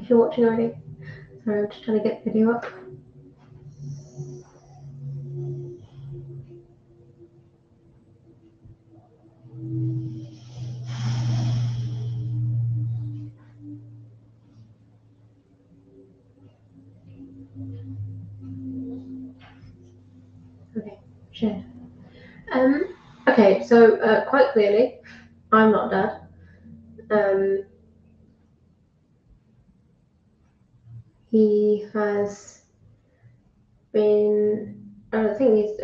if you're watching already. Sorry, I'm just trying to get the video up. Okay, share. Okay, so quite clearly, I'm not Dad. He has been, I think he's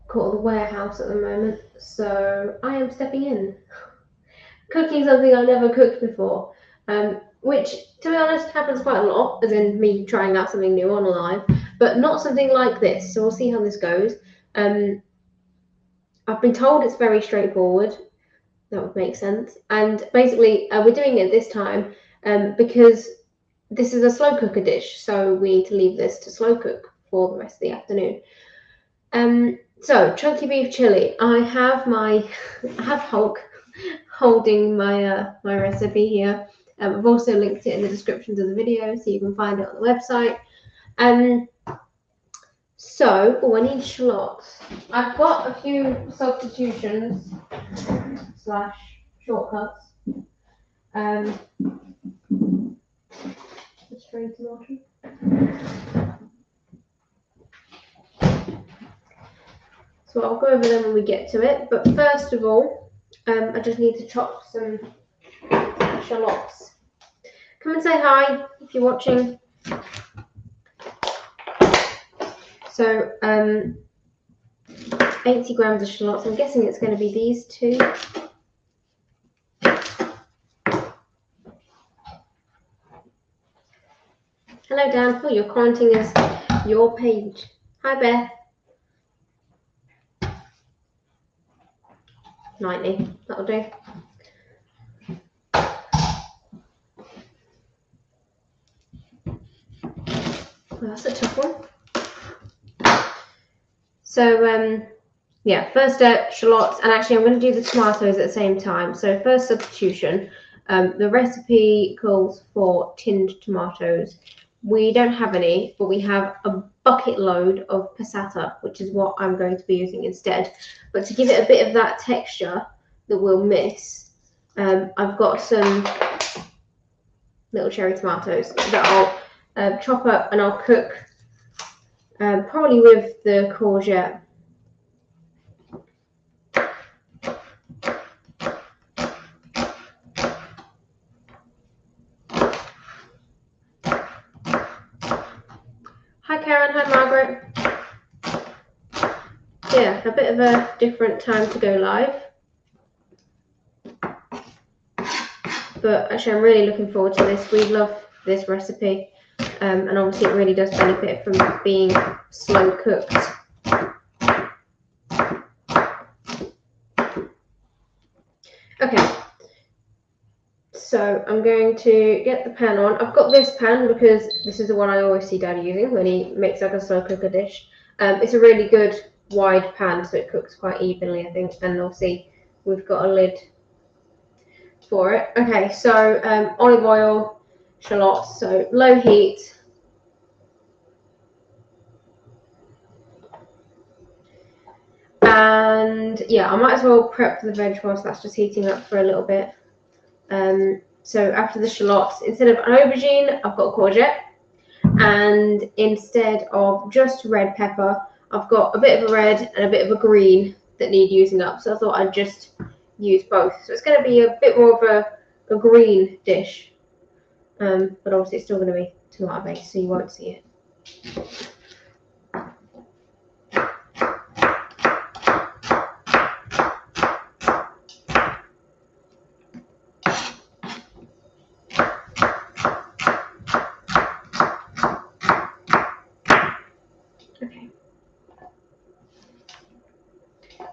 caught at the warehouse at the moment, so I am stepping in, cooking something I've never cooked before, which, to be honest, happens quite a lot, as in me trying out something new on live, but not something like this, so we'll see how this goes. I've been told it's very straightforward. That would make sense. And basically, we're doing it this time because this is a slow cooker dish, so we need to leave this to slow cook for the rest of the afternoon. So chunky beef chili. I have Hulk holding my my recipe here. I've also linked it in the descriptions of the video, so you can find it on the website. So, I need shallots. I've got a few substitutions / shortcuts. String tomato. So I'll go over them when we get to it. But first of all, I just need to chop some shallots. Come and say hi if you're watching. So 80 grams of shallots. I'm guessing it's going to be these two. Hello, Dan. Oh, you're commenting as your page. Hi, Beth. 90. That'll do. Well, that's a tough one. So, yeah, first shallots, and actually I'm going to do the tomatoes at the same time. So first substitution, the recipe calls for tinned tomatoes. We don't have any, but we have a bucket load of passata, which is what I'm going to be using instead. But to give it a bit of that texture that we'll miss, I've got some little cherry tomatoes that I'll chop up and I'll cook probably with the courgette. Hi Karen, hi Margaret. Yeah, a bit of a different time to go live. But actually I'm really looking forward to this. We love this recipe. And obviously it really does benefit from being slow cooked. Okay, so I'm going to get the pan on. I've got this pan because this is the one I always see Dad using when he makes like a slow cooker dish. It's a really good wide pan, so it cooks quite evenly, I think. And obviously we've got a lid for it. Okay, so olive oil, shallots, so low heat. And yeah, I might as well prep the veg whilst that's just heating up for a little bit. So after the shallots, instead of an aubergine, I've got courgette. And instead of just red pepper, I've got a bit of a red and a bit of a green that need using up. So I thought I'd just use both. So it's going to be a bit more of a green dish. But obviously it's still going to be tomato based, so you won't see it.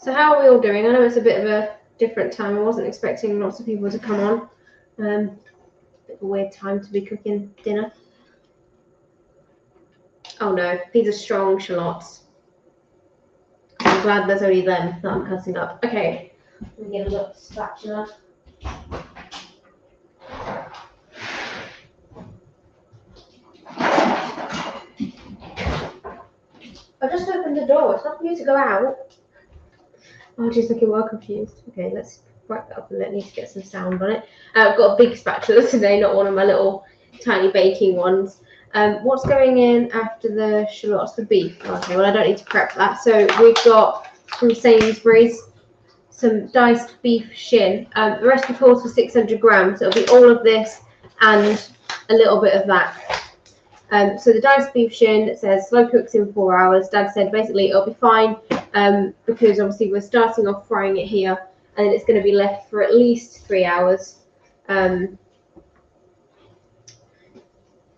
So how are we all doing? I know it's a bit of a different time. I wasn't expecting lots of people to come on. Bit of a weird time to be cooking dinner. Oh no, these are strong shallots. I'm glad there's only them that I'm cutting up. Okay, let me get a little spatula. I just opened the door. It's not for you to go out. Oh, she's looking well confused. Okay, let's wrap that up and let me get some sound on it. I've got a big spatula today, not one of my little tiny baking ones. What's going in after the shallots? The beef. Okay, well I don't need to prep that. So we've got from Sainsbury's some diced beef shin. The recipe calls for 600 grams. It'll be all of this and a little bit of that. So the diced beef shin, it says slow cooks in 4 hours. Dad said basically it'll be fine because obviously we're starting off frying it here and it's going to be left for at least 3 hours. There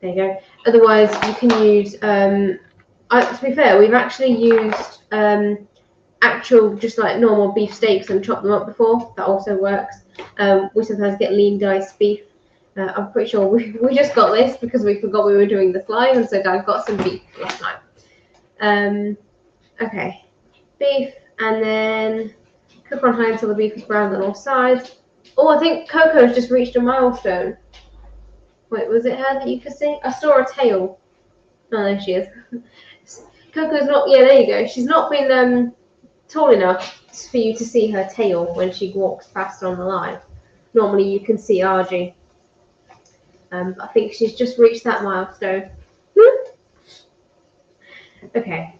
you go. Otherwise, you can use, to be fair, we've actually used actual, just like normal beef steaks and chopped them up before. That also works. We sometimes get lean diced beef. I'm pretty sure we just got this because we forgot we were doing this live, and so Dad got some beef last night. Okay, beef, and then cook on high until the beef is browned on all sides. Oh, I think Coco's just reached a milestone. Wait, was it her that you could see? I saw a tail. Oh, there she is. Coco's not, yeah, there you go. She's not been tall enough for you to see her tail when she walks past on the live. Normally you can see Argy. I think she's just reached that milestone. Okay.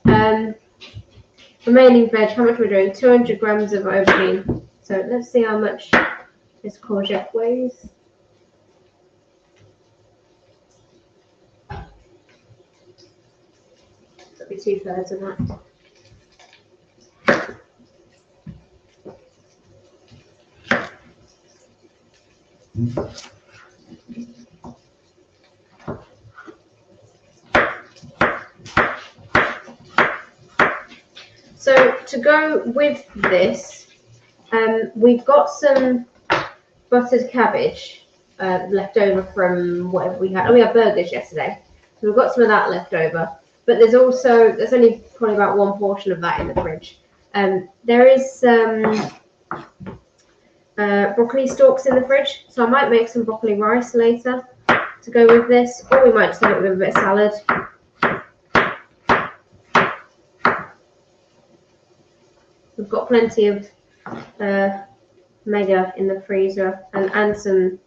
Remaining veg, how much we're doing? 200 grams of aubergine. So let's see how much this courgette weighs. That'll be 2/3 of that. So to go with this, we've got some buttered cabbage left over from whatever we had. Oh, we had burgers yesterday, so we've got some of that left over. But there's only probably about one portion of that in the fridge. There is some broccoli stalks in the fridge, so I might make some broccoli rice later to go with this, or we might just have it with a bit of salad. We've got plenty of mega in the freezer and some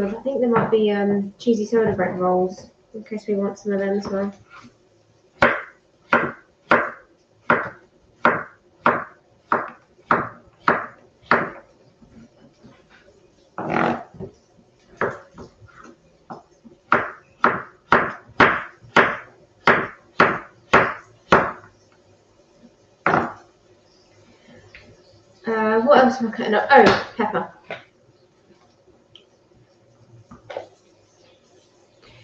of, I think there might be cheesy soda bread rolls in case we want some of them as well. What else am I cutting up? Oh, pepper.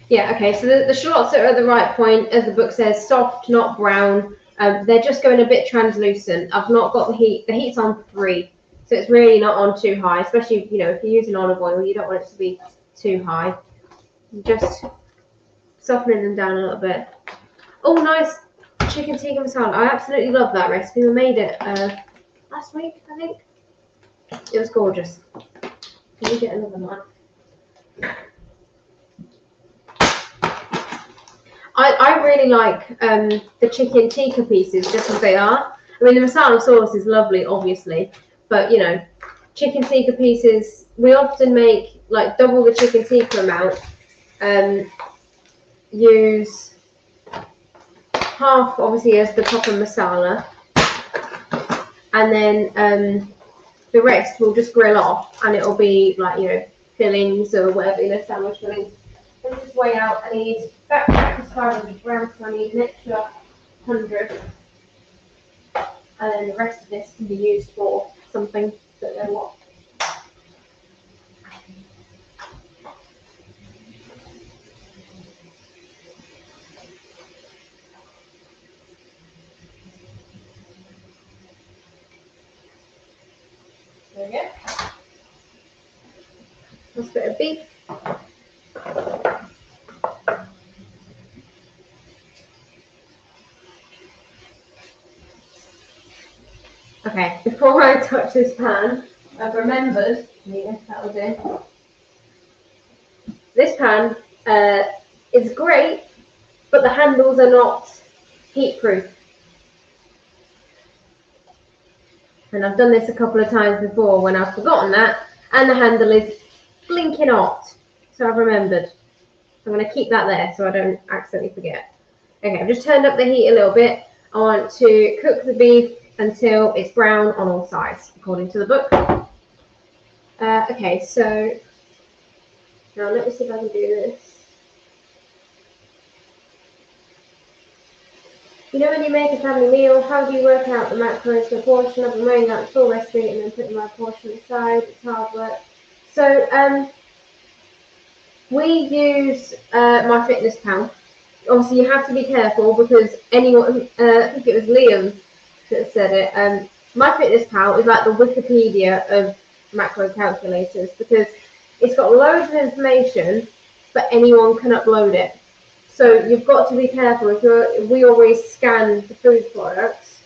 Yeah, okay, so the shallots are at the right point, as the book says, soft, not brown. They're just going a bit translucent. I've not got the heat. The heat's on 3, so it's really not on too high, especially, you know, if you're using olive oil, you don't want it to be too high. Just softening them down a little bit. Oh, nice chicken tikka masala. I absolutely love that recipe. We made it last week, I think. It was gorgeous. Can we get another one? I really like the chicken tikka pieces just as they are. I mean, the masala sauce is lovely, obviously, but you know, chicken tikka pieces, we often make like double the chicken tikka amount. Use half, obviously, as the proper masala, and then the rest we'll just grill off, and it'll be like, you know, fillings or whatever, you know, sandwich fillings. And just weigh out, I need that is 500 grams, so I need an extra 100. And then the rest of this can be used for something that they want. There we go. Nice bit of beef. Okay, before I touch this pan, I've remembered, yeah, that was it. This pan is great, but the handles are not heat proof. And I've done this a couple of times before when I've forgotten that, and the handle is blinking hot. So I've remembered. I'm going to keep that there so I don't accidentally forget. Okay, I've just turned up the heat a little bit. I want to cook the beef until it's brown on all sides, according to the book. Okay, so now let me see if I can do this. You know, when you make a family meal, how do you work out the macros per portion? I've been weighing out the full recipe and then putting my portion aside. It's hard work. So we use MyFitnessPal. Obviously, you have to be careful because anyone, I think it was Liam that said it. MyFitnessPal is like the Wikipedia of macro calculators because it's got loads of information, but anyone can upload it. So you've got to be careful. We always scan the food products,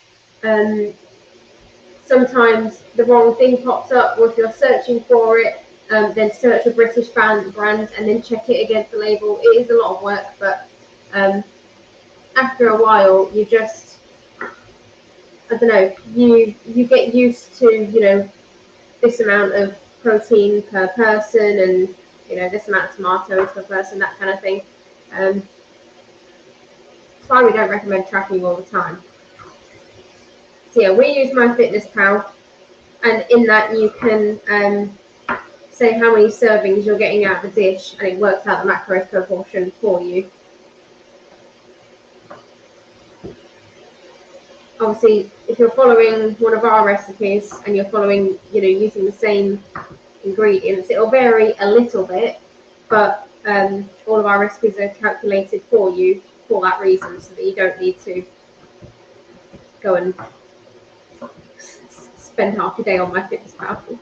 sometimes the wrong thing pops up, or if you're searching for it, then search a British brand and then check it against the label. It is a lot of work, but after a while, you just, I don't know, you get used to, you know, this amount of protein per person and, you know, this amount of tomatoes per person, that kind of thing. That's why we don't recommend tracking all the time. So yeah, we use MyFitnessPal, and in that you can say how many servings you're getting out of the dish, and it works out the macros per portion for you. Obviously, if you're following one of our recipes and you're following, you know, using the same ingredients, it'll vary a little bit, but all of our recipes are calculated for you for that reason, so that you don't need to go and spend half a day on MyFitnessPal.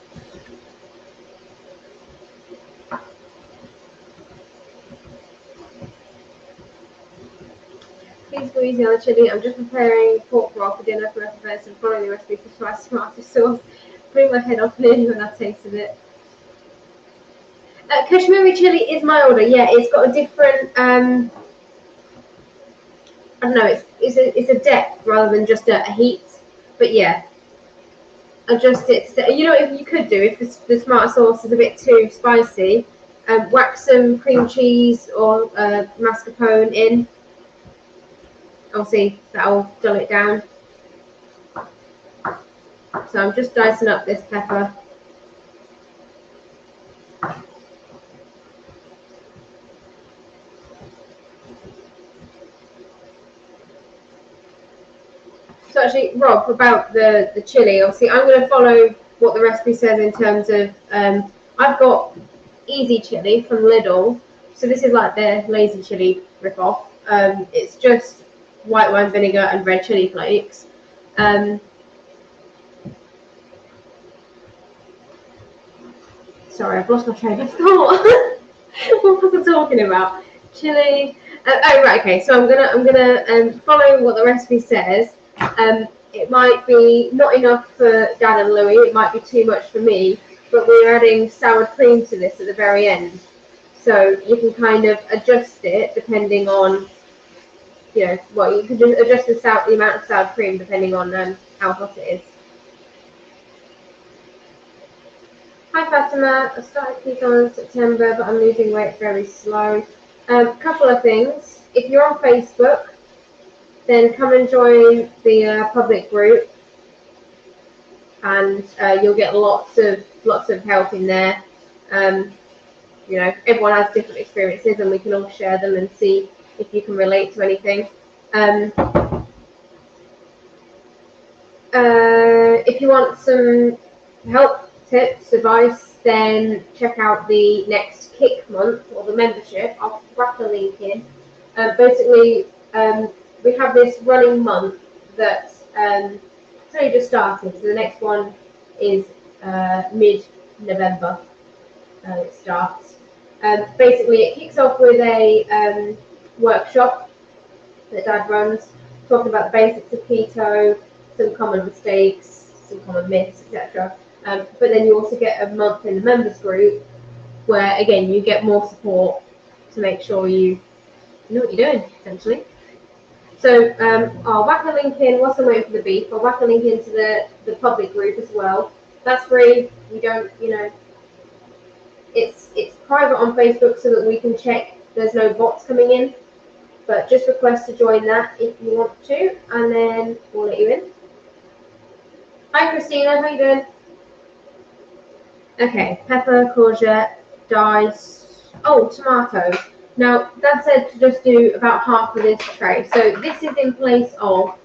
Please go easy on the chili. I'm just preparing pork raw for dinner for a person, following the recipe for spicy tomato sauce. Bring my head off nearly when I tasted it. Kashmiri chili is milder. Yeah, it's got a different. I don't know. It's a depth rather than just a heat. But yeah, adjust it. You know, if you could do, if the tomato sauce is a bit too spicy, whack some cream cheese or mascarpone in. Obviously, that'll dull it down. So I'm just dicing up this pepper. So actually, Rob, about the chili, obviously I'm going to follow what the recipe says in terms of, I've got easy chili from Lidl. So this is like their lazy chili ripoff. It's just white wine vinegar and red chili flakes. Sorry, I've lost my train of thought. What was I talking about? Chili. Oh right, okay. So I'm gonna follow what the recipe says. It might be not enough for Dad and Louie. It might be too much for me. But we're adding sour cream to this at the very end, so you can kind of adjust it depending on, you know, well, you can just adjust the amount of sour cream depending on how hot it is. Hi Fatima, I started keto in September, but I'm losing weight very slow. Couple of things. If you're on Facebook, then come and join the public group, and you'll get lots of help in there. You know, everyone has different experiences, and we can all share them and see if you can relate to anything. If you want some help, tips, advice, then check out the next Kick month or the membership. I'll wrap the link in. Basically, we have this running month that's only just started. So the next one is mid-November. It starts. Basically, it kicks off with a workshop that Dad runs, talking about the basics of keto, some common mistakes, some common myths, etc. But then you also get a month in the members group where, again, you get more support to make sure you know what you're doing, essentially. So I'll whack a link in whilst I'm waiting for the beef. I'll whack a link into the public group as well. That's free. We don't, it's private on Facebook so that we can check there's no bots coming in. But just request to join that if you want to, and then we'll let you in. Hi Christina, how you doing? Okay, pepper, courgette, dice. Oh, tomatoes. Now, Dad said to just do about half of this tray. So this is in place of,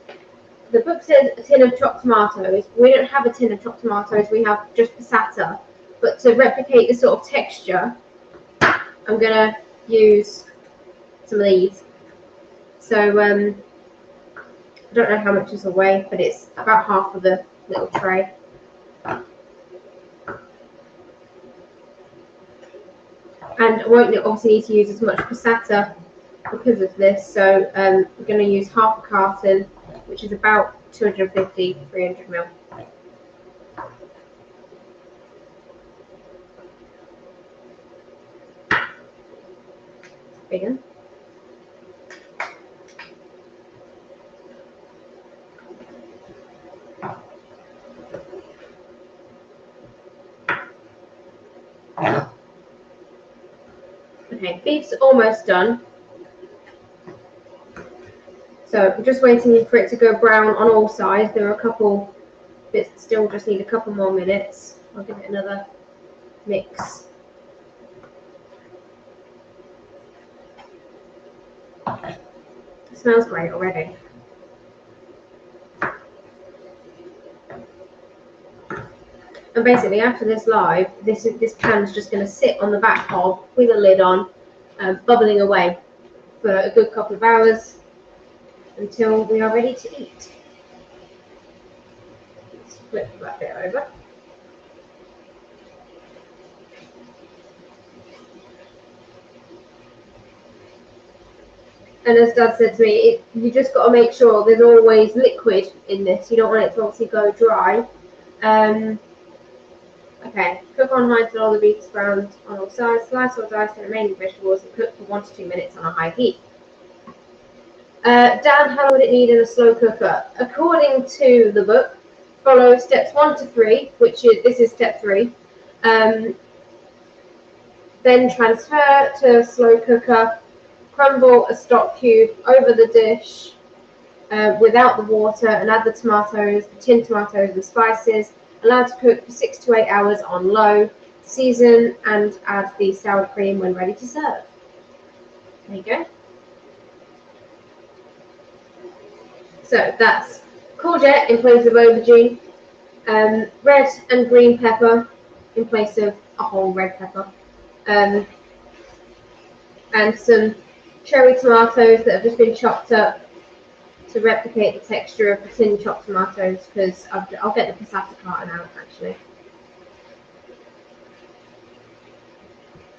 the book says a tin of chopped tomatoes. We don't have a tin of chopped tomatoes, we have just passata. But to replicate the sort of texture, I'm going to use some of these. So, I don't know how much this will weigh, but it's about half of the little tray. And I won't obviously need to use as much passata because of this, so I'm going to use half a carton, which is about 250, 300 ml. Big one. Okay, beef's almost done. So I'm just waiting for it to go brown on all sides. There are a couple bits that still just need a couple more minutes. I'll give it another mix. It smells great already. And basically after this live, this pan's just going to sit on the back hob with a lid on, bubbling away for a good couple of hours until we are ready to eat. Let's flip that bit over. And as Dad said to me, you just got to make sure there's always liquid in this. You don't want it to obviously go dry. Okay, cook on high till all the beef is browned on all sides. Slice or dice the remaining vegetables and cook for 1 to 2 minutes on a high heat. Dan, how long would it need in a slow cooker? According to the book, follow steps 1 to 3, which is, this is step 3. Then transfer to a slow cooker. Crumble a stock cube over the dish without the water and add the tomatoes, the tinned tomatoes and spices. Allow to cook for 6 to 8 hours on low. Season and add the sour cream when ready to serve. There you go. So that's courgette in place of aubergine, red and green pepper in place of a whole red pepper, and some cherry tomatoes that have just been chopped up to replicate the texture of the tin chopped tomatoes, because I'll get the passata carton out actually.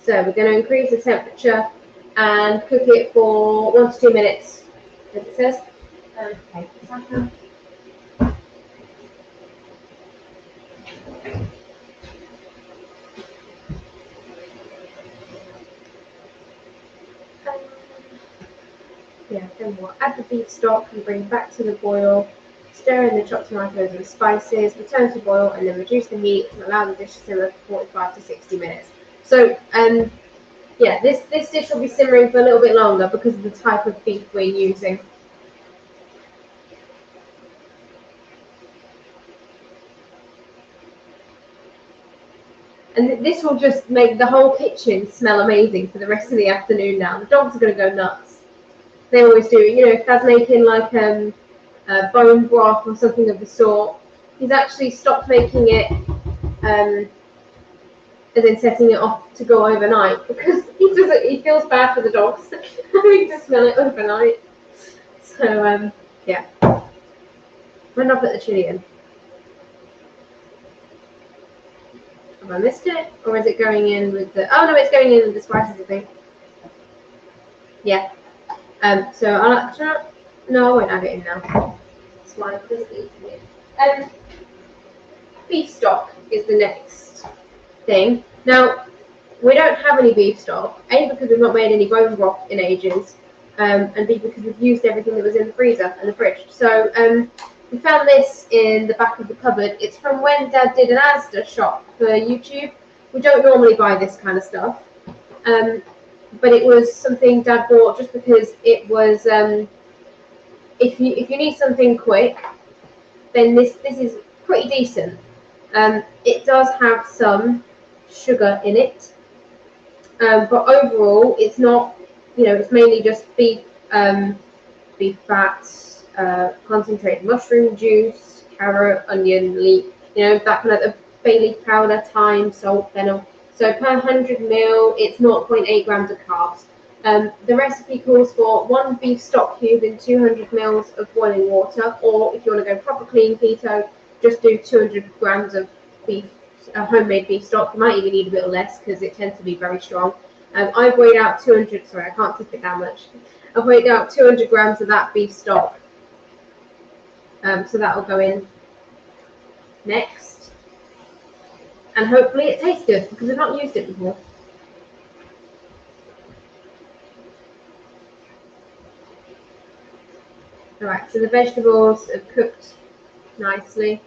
So we're going to increase the temperature and cook it for 1 to 2 minutes, as it says. Okay, passata. Yeah, then we'll add the beef stock and bring back to the boil. Stir in the chopped tomatoes and spices, return to boil, and then reduce the heat and allow the dish to simmer for 45 to 60 minutes. So, yeah, this dish will be simmering for a little bit longer because of the type of beef we're using. And this will just make the whole kitchen smell amazing for the rest of the afternoon now. The dogs are going to go nuts. They always do. You know, if Dad's making like bone broth or something of the sort, he's actually stopped making it, as in setting it off to go overnight, because he feels bad for the dogs having to smell it overnight. So yeah. When did I put the chili in? Have I missed it, or is it going in with the? Oh no, it's going in with the spices, I think. Yeah. So I'll actually, no, I won't add it in now. That's why I'm just eating it. Beef stock is the next thing. Now, we don't have any beef stock, A, because we've not made any bone broth in ages, and B, because we've used everything that was in the freezer and the fridge. So we found this in the back of the cupboard. It's from when Dad did an Asda shop for YouTube. We don't normally buy this kind of stuff, but it was something Dad bought just because it was. If you need something quick, then this is pretty decent. It does have some sugar in it, but overall, it's not. It's mainly just beef fats, concentrated mushroom juice, carrot, onion, leek. That kind of bay leaf powder, thyme, salt, fennel. So per 100 ml, it's 0.8 grams of carbs. The recipe calls for 1 beef stock cube in 200 ml of boiling water, or if you want to go proper clean keto, just do 200 grams of beef, homemade beef stock. You might even need a bit less because it tends to be very strong. I've weighed out 200. Sorry, I can't tip it that much. I've weighed out 200 grams of that beef stock. So that will go in next, and hopefully it tastes good because we've not used it before. Alright, so the vegetables have cooked nicely.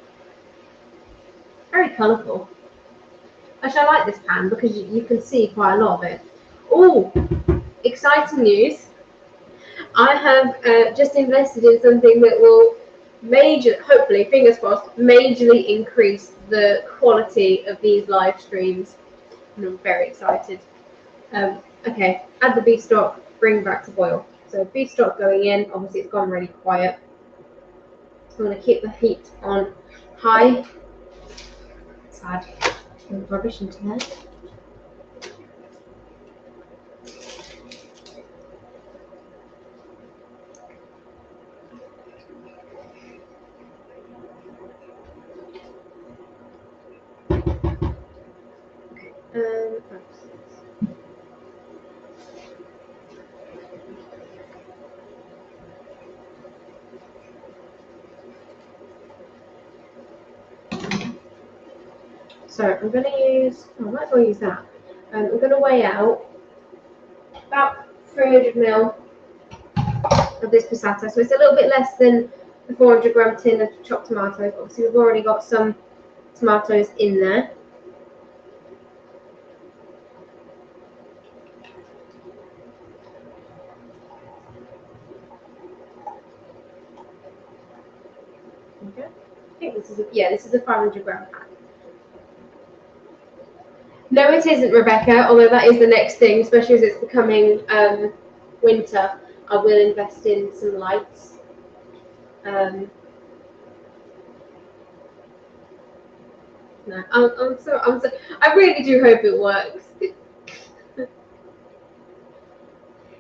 Very colourful. Actually, I like this pan because you can see quite a lot of it. Oh, exciting news. I have just invested in something that will hopefully, fingers crossed, majorly increase the quality of these live streams. And I'm very excited. Okay, add the beef stock, bring back to boil. So beef stock going in, obviously it's gone really quiet. So I'm going to keep the heat on high. Sad. There's rubbish into there. So I'm going to use, I might as well use that. I'm going to weigh out about 300 ml of this passata. So it's a little bit less than the 400 gram tin of chopped tomatoes. Obviously we've already got some tomatoes in there. Okay. I think this is a 500 gram pack. No, it isn't, Rebecca, although that is the next thing, especially as it's becoming winter. I will invest in some lights. No, I'm so I really do hope it works.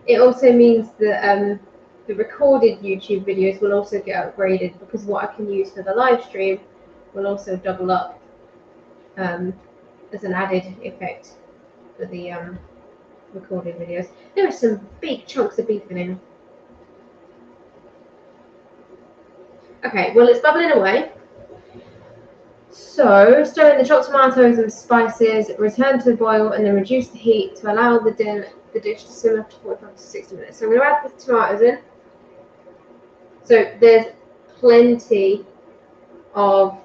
It also means that the recorded YouTube videos will also get upgraded because what I can use for the live stream will also double up as an added effect for the recorded videos. There are some big chunks of beef in here. Okay, well it's bubbling away. So stir in the chopped tomatoes and spices, return to the boil, and then reduce the heat to allow the dish to simmer for 45 to 60 minutes. So I'm going to add the tomatoes in. So there's plenty of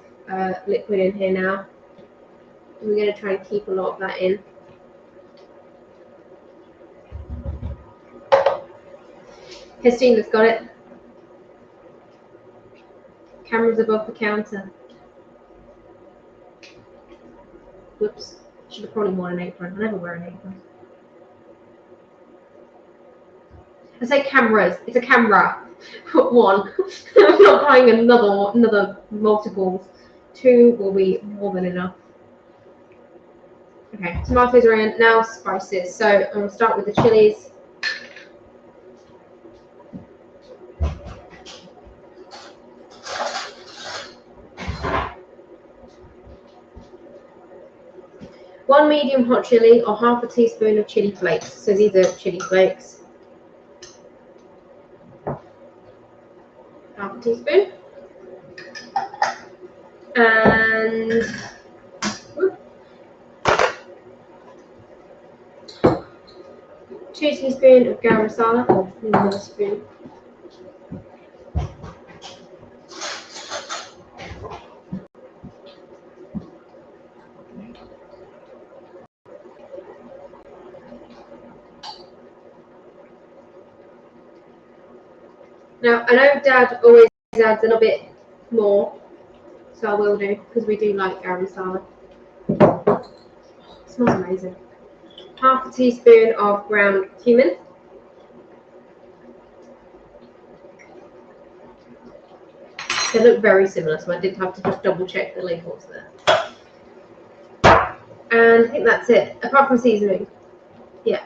liquid in here now. We're going to try and keep a lot of that in. Christina's got it. Camera's above the counter. Whoops. Should have probably worn an apron. I never wear an apron. I say cameras. It's a camera. One. I'm not buying another multiples. 2 will be more than enough. Okay, tomatoes are in. Now spices. So I'm going to start with the chilies. One medium hot chili or half a teaspoon of chili flakes. So these are chili flakes. Half a teaspoon. And 2 teaspoons of garam masala, or another spoon. Now, I know Dad always adds a little bit more, so I will do, because we do like garam masala. It smells amazing. Half a teaspoon of ground cumin. They look very similar, so I did have to just double check the labels there. And I think that's it, apart from seasoning. Yeah.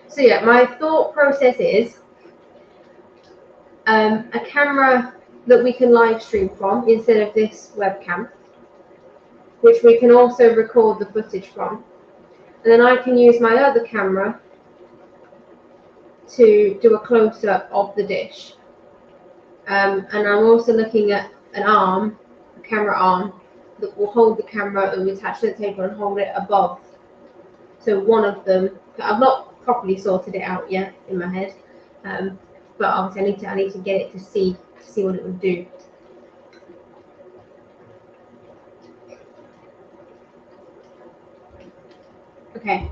So yeah, my thought process is a camera that we can live stream from instead of this webcam, which we can also record the footage from. And then I can use my other camera to do a close-up of the dish. And I'm also looking at an arm, a camera arm, that will hold the camera and we attach to the table and hold it above. So one of them, I've not properly sorted it out yet in my head, but obviously I need to get it to see what it would do. Okay,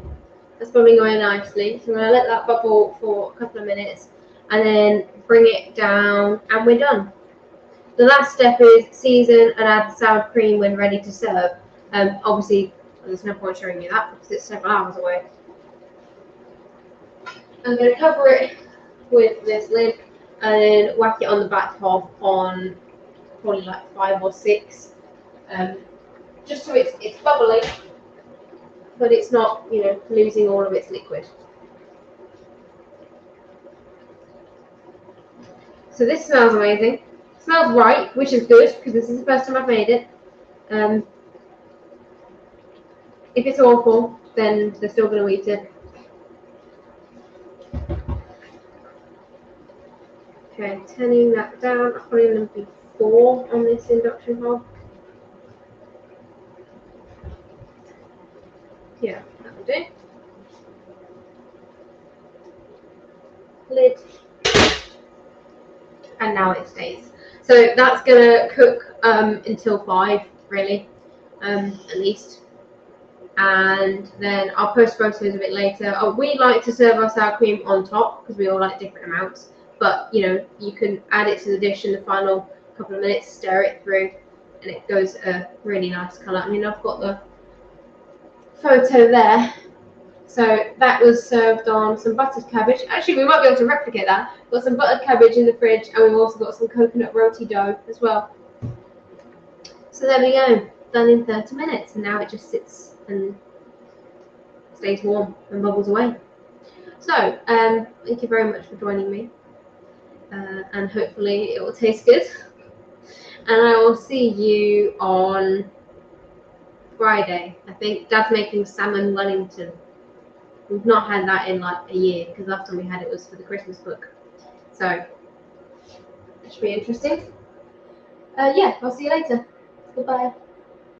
that's bubbling away nicely. So I'm gonna let that bubble for a couple of minutes and then bring it down and we're done. The last step is season and add sour cream when ready to serve. Obviously, there's no point showing you that because it's several hours away. I'm going to cover it with this lid and then whack it on the back hob on probably like 5 or 6, just so it's bubbling, but it's not, you know, losing all of its liquid. So this smells amazing. It smells right, which is good because this is the first time I've made it. If it's awful, then they're still going to eat it. Okay, turning that down. I'm probably going to be 4 on this induction hob. Yeah, that'll do. Lid. And now it stays. So that's going to cook until 5, really, at least. And then I'll post photos of it later. We like to serve our sour cream on top because we all like different amounts. But, you know, you can add it to the dish in the final couple of minutes, stir it through, and it goes a really nice colour. I mean, I've got the photo there. So that was served on some buttered cabbage. Actually, we might be able to replicate that. We've got some buttered cabbage in the fridge, and we've also got some coconut roti dough as well. So there we go, done in 30 minutes, and now it just sits and stays warm and bubbles away. So, thank you very much for joining me, and hopefully it will taste good. And I will see you on Friday. I think Dad's making salmon Wellington. We've not had that in like a year because last time we had it was for the Christmas book. So it should be interesting. Yeah, I'll see you later. Goodbye.